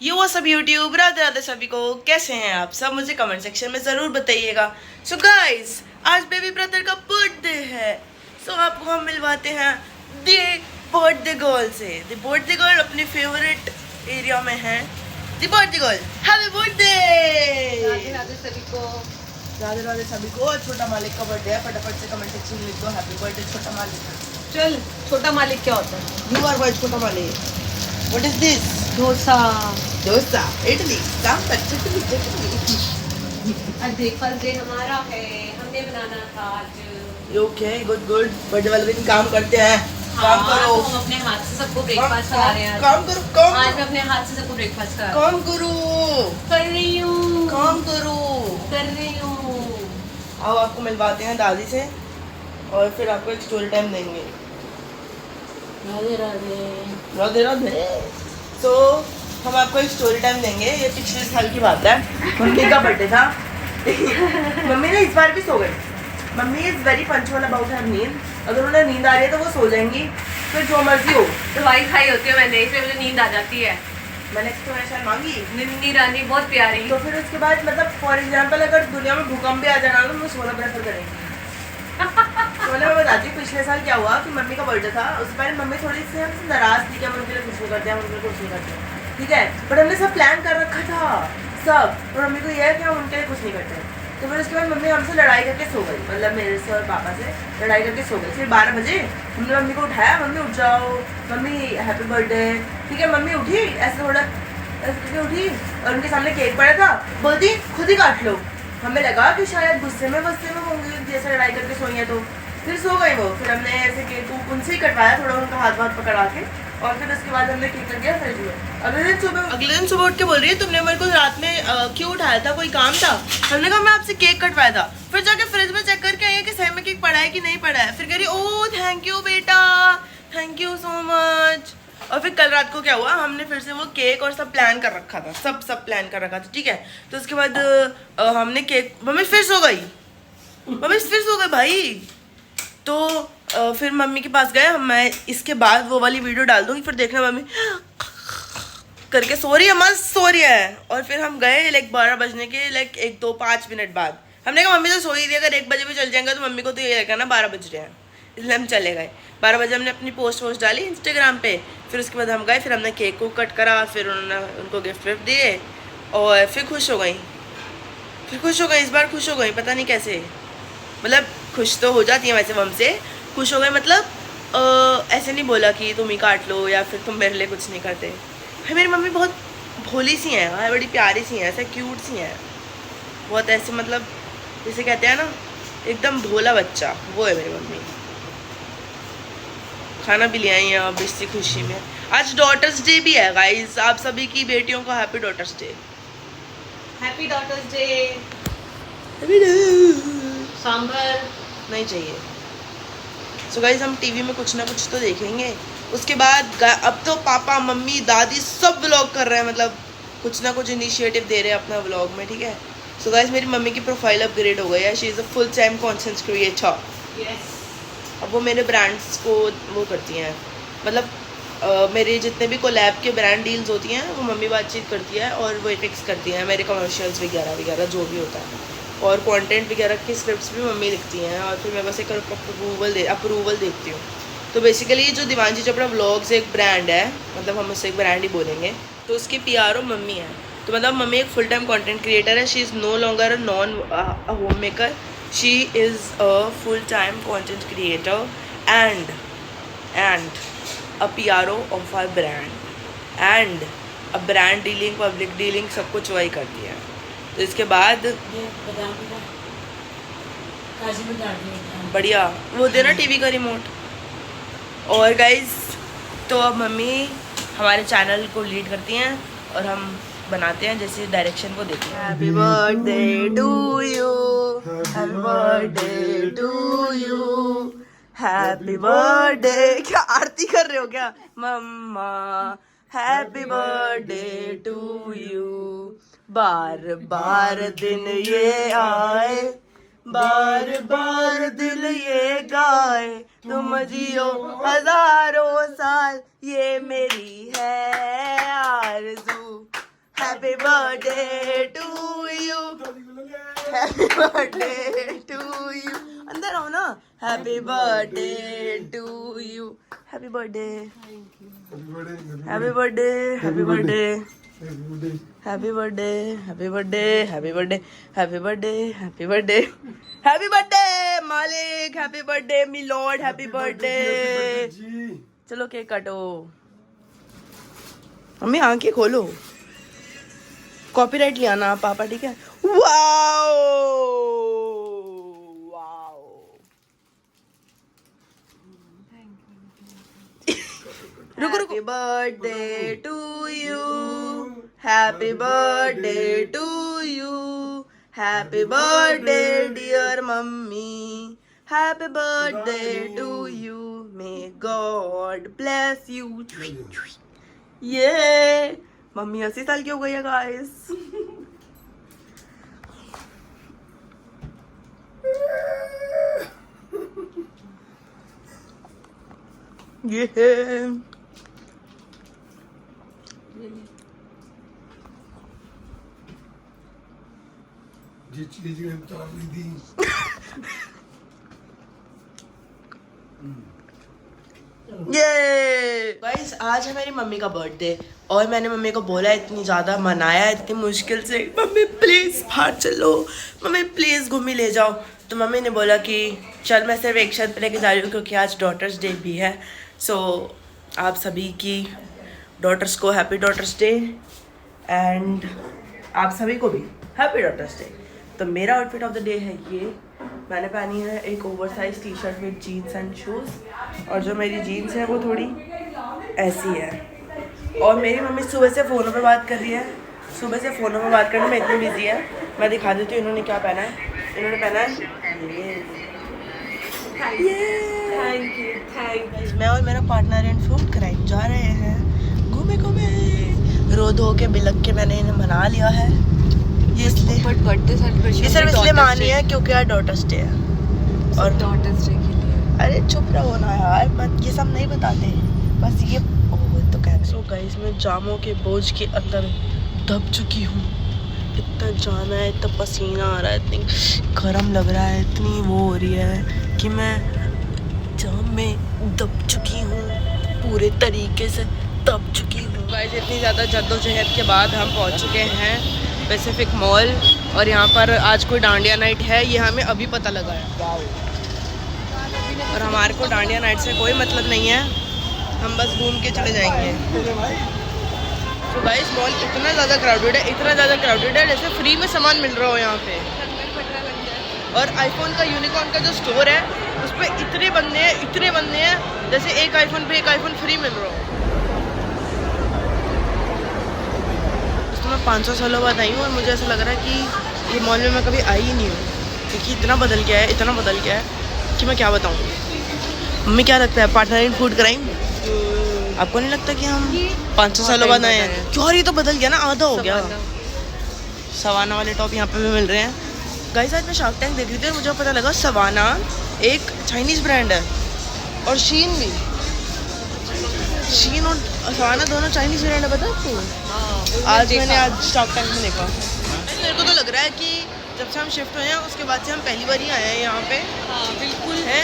यो सब यूट्यूब राधे राधे सभी को, कैसे हैं आप सब? मुझे कमेंट सेक्शन में ज़रूर बताइएगा। सो गाइस, आज बेबी ब्रदर का बर्थडे है। सो आपको हम मिलवाते हैं दी बर्थडे गर्ल से। दी बर्थडे गर्ल अपने फेवरेट एरिया में है। The birthday girl, happy birthday. Radhe Radhe सभी को। राधे राधे सभी को। छोटा मालिक का बर्थडे है, फटाफट से कमेंट सेक्शन में लिख दो हैप्पी बर्थडे छोटा मालिक। चल, छोटा मालिक क्या होता है? यू आर वाइट छोटा मालिक। What is this? Dosa. Dosa, idli, sambar, chutney. आज ब्रेकफास्ट डे हमारा है, हमने बनाना था आज। Okay, good good. बर्थडे वाले दिन काम करते हैं। काम करो। तो हम अपने हाथ से सबको ब्रेकफास्ट करा रहे हैं। काम करो, काम। आज मैं अपने हाथ से सबको ब्रेकफास्ट करा काम करो। कर रही हूँ। काम करो। कर रही हूँ। अब आपको मिलवाते हैं दादी से और फिर आपको एक स्टोरी टाइम देंगे। राधे राधे। राधे राधे। तो हम आपको एक स्टोरी टाइम देंगे। ये पिछले साल की बात है, मम्मी का बर्थडे था। मम्मी ने इस बार भी सो गई। Mummy is very punctual about her नींद। अगर उन्हें नींद आ रही है तो वो सो जाएंगी, फिर जो मर्जी हो। दवाई खाई होती है मैंने, इसलिए मुझे नींद आ जाती है। मैंने एक्सप्लेनेशन मांगी निन्नी रानी बहुत प्यारी। तो फिर उसके बाद मतलब फॉर एग्जाम्पल अगर दुनिया में भूकंप भी आ जाना तो मैं सोना प्रेफर करेंगी। तो मैं बताती हूँ पिछले साल क्या हुआ कि मम्मी का बर्थडे था। उस बार मम्मी थोड़ी सी हमसे नाराज थी कि हम उनके लिए कुछ नहीं करते हैं, हम उनके लिए कुछ नहीं करते, ठीक है। बट हमने सब प्लान कर रखा था सब, और मम्मी को यह है कि हम उनके लिए कुछ नहीं करते। तो फिर उसके बाद मम्मी हमसे लड़ाई करके सो गई, मतलब मेरे से और पापा से लड़ाई करके सो गई। फिर 12 बजे हमने मम्मी को उठाया, मम्मी उठ जाओ, मम्मी हैप्पी बर्थडे, ठीक है। मम्मी उठी, ऐसे थोड़ा ऐसे करके उठी और उनके सामने केक पड़ा था, बोलती खुद ही काट लो। हमें लगा कि शायद गुस्से में होंगी, जैसे लड़ाई करके सोई है, तो फिर सो गई वो। फिर हमने ऐसे केक उनसे ही कटवाया, थोड़ा उनका हाथ पकड़ा के, और फिर उसके बाद हमने केक कट गया फ्रिज में। अगले दिन सुबह उठ के बोल रही है तुमने मेरे को रात में क्यों उठाया था, कोई काम था? हमने कहा मैं आपसे केक कटवाया था। फिर जाके फ्रिज में चेक करके आई है कि सही में केक पड़ा है कि नहीं पड़ा है। फिर कह रही ओ थैंक यू बेटा, थैंक यू सो मच। और फिर कल रात को क्या हुआ, हमने फिर से वो केक और सब प्लान कर रखा था, सब प्लान कर रखा था, ठीक है। तो उसके बाद हमने केक, मम्मी फिर सो गई, मम्मी फिर सो गई भाई। तो फिर मम्मी के पास गए हम। मैं इसके बाद वो वाली वीडियो डाल दूंगी, फिर देखना मम्मी करके सो रही है, मस्त सो रही है। और फिर हम गए लाइक 12 बजने के लाइक 1-2-5 मिनट बाद। हमने कहा मम्मी तो सो ही थी, अगर 1 बजे भी चल जाएंगे तो मम्मी को तो ये लगेगा ना 12 बज रहे हैं, इसलिए हम चले गए। 12 बजे हमने अपनी पोस्ट डाली इंस्टाग्राम पे। फिर उसके बाद हम गए, फिर हमने केक को कट करा, फिर उन्होंने उनको गिफ्ट विफ्ट दिए और फिर खुश हो गई। इस बार खुश हो गई, पता नहीं कैसे। मतलब खुश तो हो जाती है वैसे वो हमसे, खुश हो गए मतलब ऐसे नहीं बोला कि तुम ही काट लो या फिर तुम मेरे लिए कुछ नहीं करते। भाई मेरी मम्मी बहुत भोली सी हैं, हाँ बड़ी प्यारी सी हैं, ऐसे क्यूट सी हैं, बहुत ऐसे मतलब जैसे कहते हैं ना एकदम भोला बच्चा, वो है मेरी मम्मी। खाना भी ले आई हैं अब इसी खुशी में। आज डॉटर्स डे भी है गाइस, आप सभी की बेटियों को happy daughters day. Happy daughters day. Sambar नहीं चाहिए। सो गाइस हम टीवी में कुछ ना कुछ तो देखेंगे। उसके बाद अब तो पापा मम्मी दादी सब व्लॉग कर रहे हैं, मतलब कुछ ना कुछ इनिशिएटिव दे रहे हैं अपना व्लॉग में, ठीक है। सो गाइस मेरी मम्मी की प्रोफाइल अपग्रेड हो गई है, she is a full time content creator. Yes. अब वो मेरे ब्रांड्स को वो करती हैं, मतलब मेरे जितने भी कोलैब के ब्रांड डील्स होती हैं वो मम्मी बातचीत करती है और वो फिक्स करती हैं, मेरे कमर्शियल्स वगैरह जो भी होता है, और कंटेंट वगैरह की स्क्रिप्ट्स भी मम्मी लिखती हैं, और फिर मैं बस एक अप्रूवल देखती हूँ। तो बेसिकली जो दिवांशी चोपड़ा व्लॉग्स एक ब्रांड है, मतलब हम उससे एक ब्रांड ही बोलेंगे, तो उसकी पीआरओ मम्मी है। तो मतलब मम्मी एक फुल टाइम कंटेंट क्रिएटर है, she is no longer a home maker, she is a full time content creator and a PRO of our brand and a brand dealing, public dealing, सब कुछ वही करती है। तो इसके बाद बढ़िया वो देना टीवी का रिमोट। और गाइज तो अब मम्मी हमारे चैनल को लीड करती हैं और हम बनाते हैं जैसे डायरेक्शन को देखते हैं। Happy birthday to you, happy birthday to you, happy birthday. क्या आरती कर रहे हो क्या mama? Happy birthday to you, बार बार दिन ये आए, बार बार दिल ये गाए, तुम जियो हजारों साल, ये मेरी है आरज़ू, happy birthday to you, happy birthday to you, अंदर आओ ना, happy birthday to you, happy birthday, happy birthday, happy birthday, happy birthday, happy birthday, happy birthday, happy birthday, happy birthday, happy birthday मालिक, happy birthday my lord, happy birthday. चलो cake काटो, mummy आंखें खोलो, copyright लिया ना पापा, ठीक है। वाओ वाओ, रुको रुको, happy birthday to you, happy birthday to you, happy birthday dear mummy, happy birthday to you, may God bless you. ये मम्मी 80 साल की हो गई है गाइस। ये ये चीज उतार ली थी। ये गाइस आज है मेरी मम्मी का बर्थडे और मैंने मम्मी को बोला, इतनी ज़्यादा मनाया इतनी मुश्किल से, मम्मी प्लीज़ बाहर चलो, मम्मी प्लीज़ घूमी ले जाओ। तो मम्मी ने बोला कि चल मैं सिर्फ एक शर्त पे लेके जा रही हूँ क्योंकि आज डॉटर्स डे भी है। सो आप सभी की डॉटर्स को हैप्पी डॉटर्स डे एंड आप सभी को भी हैप्पी डॉटर्स डे। तो मेरा आउटफिट ऑफ द डे है ये, मैंने पहनी है एक oversize T shirt with jeans and shoes और जो मेरी जीन्स है वो थोड़ी ऐसी है। और मेरी मम्मी सुबह से फ़ोनों पे बात कर रही है, सुबह से फ़ोनों पे बात करने में इतनी बिजी है। मैं दिखा देती हूँ इन्होंने क्या पहना है। इन्होंने पहना है ये, थैंक यू। मैं और मेरा पार्टनर इन फूड क्राइम जा रहे हैं घूमे घूमे, रो धो के बिलक के मैंने इन्हें मना लिया है। ये इसलिए बट बर्थडे सेलिब्रेशन ये सिर्फ इसलिए मानी है क्योंकि यार डॉटर्स डे है और डॉटर्स डे के लिए। अरे चुप रहो ना यार, मत ये सब नहीं बताते, बस ये तो कह रहे। सो गाइस मैं जामों के बोझ के अंदर दब चुकी हूँ, इतना जाम है, इतना पसीना आ रहा है, इतनी गर्म लग रहा है, इतनी वो हो रही है कि मैं जाम में दब चुकी हूँ, पूरे तरीके से दब चुकी हूँ। गाइस इतनी ज़्यादा जद्दोजहद के बाद हम पहुँच चुके हैं पैसिफिक मॉल और यहाँ पर आज कोई डांडिया नाइट है, ये हमें अभी पता लगा है। वाओ, और हमारे को डांडिया नाइट से कोई मतलब नहीं है, हम बस घूम के चले जाएंगे। तो गाइस मॉल इतना ज़्यादा क्राउडेड है, इतना ज़्यादा क्राउडेड है जैसे फ्री में सामान मिल रहा हो यहाँ पे। और आईफोन का यूनिकॉर्न का जो स्टोर है उस पर इतने बंदे हैं जैसे एक आईफोन पे एक आईफोन फ्री मिल रहा हो। तो मैं 500 सालों बाद आई हूँ और मुझे ऐसा लग रहा है कि ये मॉल में मैं कभी आई ही नहीं हूँ क्योंकि इतना बदल गया है कि मैं क्या बताऊँ। मम्मी क्या लगता है पार्टनर इन फूड क्राइम, आपको नहीं लगता कि हम 500 सालों बाद आए हैं? क्यों, ये तो बदल गया ना, आधा हो गया। सवाना वाले टॉप यहाँ पे भी मिल रहे हैं। गाइस आज मैं शार्क टैंक देख रही थी और मुझे पता लगा सवाना एक चाइनीज़ ब्रांड है और शीन भी, शीन और सवाना दोनों चाइनीज़ ब्रांड है, पता है आपको? आज मैंने शार्क टैंक में देखा। मेरे को तो लग रहा है कि जब से हम शिफ्ट हुए हैं उसके बाद से हम पहली बार ही आए हैं यहाँ पे। बिल्कुल है,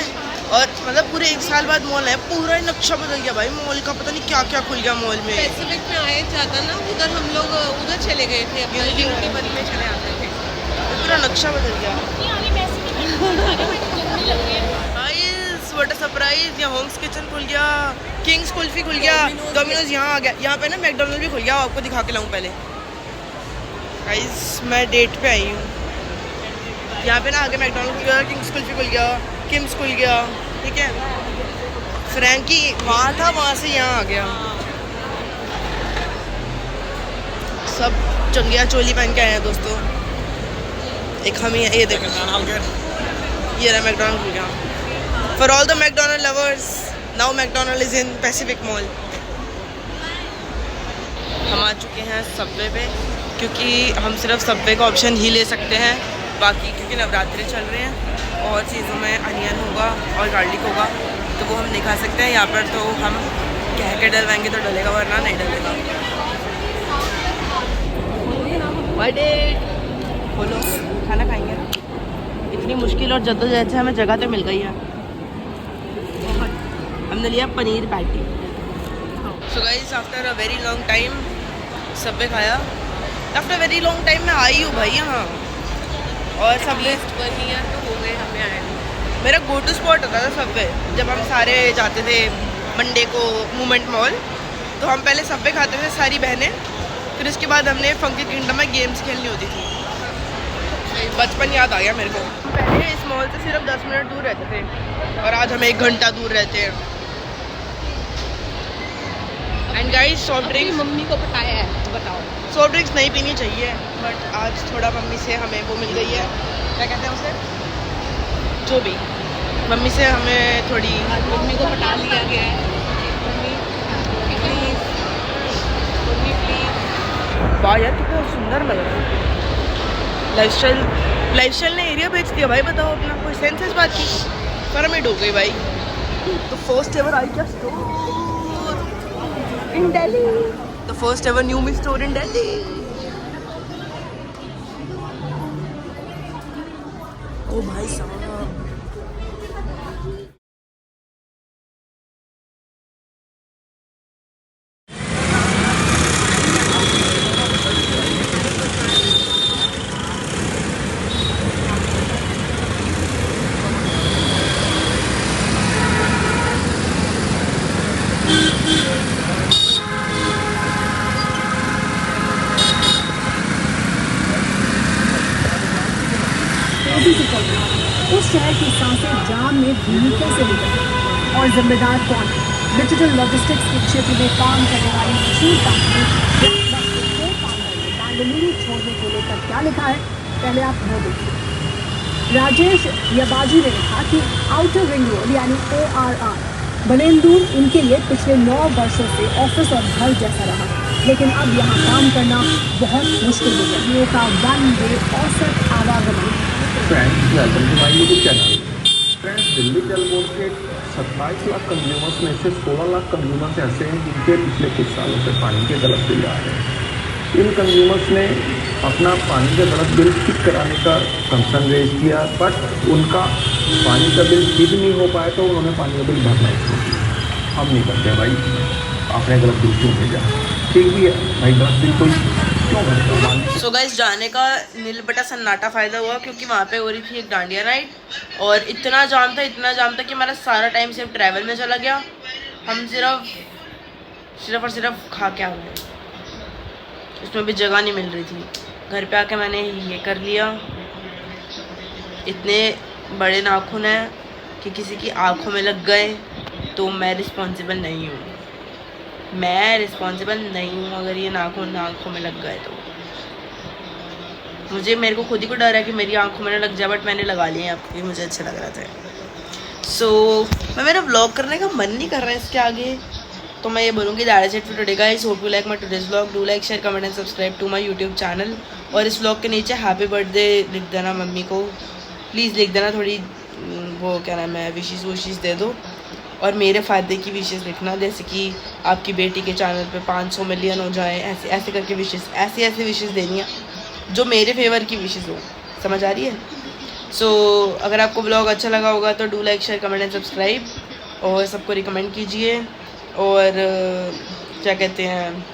और मतलब पूरे 1 साल बाद मॉल है, पूरा ही नक्शा बदल गया भाई मॉल का, पता नहीं क्या क्या खुल गया मॉल में। पैसिफिक में आए जाता ना, उधर हम लोग उधर चले गए थे, अपने यूनिटी वन में चले आते थे, पूरा नक्शा बदल गया। व्हाट अ सरप्राइज, यहाँ होम्स किचन खुल गया, किंग्स कुल्फी खुल गया, डोमिनोज यहाँ आ गया, यहाँ पे ना मैकडोनल्ड भी खुल गया। आपको दिखा के लाऊं पहले। गाइस मैं डेट पे आई हूँ, यहाँ पे ना आगे मैकडोनल्ड खुल गया, किंग्स कुल्फी खुल गया, किम्स खुल गया, ठीक है। फ्रैंकी वहाँ था, वहाँ से यहाँ आ गया। सब चंगिया चोली पहन के आए हैं दोस्तों। एक हम ही, ये देखो ये रहा मैकडोनल्ड खुल गया। For all the McDonald lovers, now McDonald is in Pacific mall. हम आ चुके हैं सबवे पे क्योंकि हम सिर्फ सबवे का ऑप्शन ही ले सकते हैं, बाकी क्योंकि नवरात्रि चल रहे हैं और चीज़ों में अनियन होगा और गार्लिक होगा तो वो हम नहीं खा सकते हैं। यहाँ पर तो हम कह के डलवाएंगे तो डलेगा, वरना नहीं डलेगा। बर्थडे बोलो खाना खाएंगे ना। इतनी मुश्किल और जद्दोजहद से हमें जगह तो मिल गई है। हमने लिया paneer patty. So guys after a very long time Subway खाया। आफ्टर वेरी लॉन्ग टाइम मैं आई हूँ भाई यहाँ। और सबवे 1 ईयर तो हो गए हमें आए। मेरा गो टू स्पॉट होता था सबवे। जब हम सारे जाते थे मंडे को मूवमेंट मॉल, तो हम पहले सबवे खाते थे सारी बहनें। फिर उसके बाद हमने फंकी किंगडम में गेम्स खेलनी होती थी। बचपन याद आ गया मेरे को। पहले इस मॉल से सिर्फ 10 मिनट दूर रहते थे और आज हम 1 घंटा दूर रहते हैं। And guys soft drinks mummy को बताया है, बताओ। सॉफ्ट ड्रिंक्स नहीं पीनी चाहिए, बट आज थोड़ा मम्मी से हमें वो मिल गई है, क्या कहते हैं उसे, जो भी मम्मी से हमें थोड़ी, मम्मी को पटा लिया गया है। Mummy please, mummy please. वाह यार कितना सुंदर लग रहा है। लाइफस्टाइल ने एरिया बेच दिया भाई। बताओ अपना कोई सेंस इस बात की। परमिट हो गई भाई। तो फर्स्ट एवर आई क्या store in Delhi, the first ever new Mi store in Delhi. ओ भाई साहब, उस शहर की सांसें जाम में धीमी कैसे निकली और जिम्मेदार कौन है? डिजिटल लॉजिस्टिक्स के क्षेत्र में काम करने वाली मशीन कंपनी बेंगलुरु छोड़ने को लेकर क्या लिखा है, पहले आप वो देखिए। राजेश यबाजी ने लिखा कि आउटर रिंग रोड यानी ORR बलेंदूर इनके लिए पिछले 9 वर्षों से ऑफिस और घर जैसा रहा, लेकिन अब यहाँ काम करना बहुत मुश्किल हो गया। का 1 डे औसत आवागमन। Friends welcome to my YouTube channel. Friends Delhi telecom के 27 लाख कंज्यूमर्स में से 16 लाख कंज्यूमर्स ऐसे हैं जिनके पिछले कुछ सालों से पानी के गलत बिल आ रहे हैं। इन कंज्यूमर्स ने अपना पानी का गलत बिल ठीक कराने का कंसर्न रेज किया, बट उनका पानी का बिल ठीक नहीं हो पाया तो उन्होंने पानी का बिल भरना ही छोड़ दिया। हम नहीं करते भाई, आपने गलत बिल क्यों भेजा? ठीक भी है भाई, गलत बिल कोई क्यों भरता? सो गाइस जाने का नील बटा सन्नाटा फ़ायदा हुआ क्योंकि वहाँ पे हो रही थी एक डांडिया नाइट और इतना जाम था कि हमारा सारा टाइम सिर्फ ट्रैवल में चला गया। हम सिर्फ खा के आ गए, इसमें भी जगह नहीं मिल रही थी। घर पे आके मैंने ये कर लिया। इतने बड़े नाखून हैं कि किसी की आँखों में लग गए तो मैं रिस्पॉन्सिबल नहीं हूँ। अगर ये नाखून आँखों में लग गए तो मेरे को खुद ही को डर है कि मेरी आंखों में लग जाए, बट मैंने लगा लिया है क्योंकि मुझे अच्छा लग रहा था। मेरा व्लॉग करने का मन नहीं कर रहा है इसके आगे, तो मैं ये बोलूँगी that's it for today guys. Hope you like my today's vlog. Do like, share, comment and subscribe to my YouTube channel. और इस व्लॉग के नीचे हैप्पी बर्थडे लिख देना मम्मी को, प्लीज़ लिख देना। थोड़ी वो क्या नाम है, विशेज़ दे दो और मेरे फ़ायदे की विशेज़ लिखना, जैसे कि आपकी बेटी के चैनल पे 500 मिलियन हो जाए, ऐसे करके विशेज़, ऐसे विशेज़ देनी है जो मेरे फेवर की विशेज़ हो। समझ आ रही है? सो अगर आपको ब्लॉग अच्छा लगा होगा तो do like, share, comment and subscribe और सबको रिकमेंड कीजिए। और क्या कहते हैं,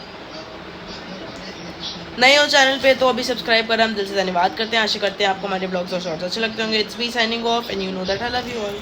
नए हो चैनल पे तो अभी सब्सक्राइब करें। हम दिल से धन्यवाद करते हैं। आशा करते हैं आपको हमारे ब्लॉग्स और शॉर्ट्स अच्छे लगते होंगे। It's me signing off and you know that I love you all.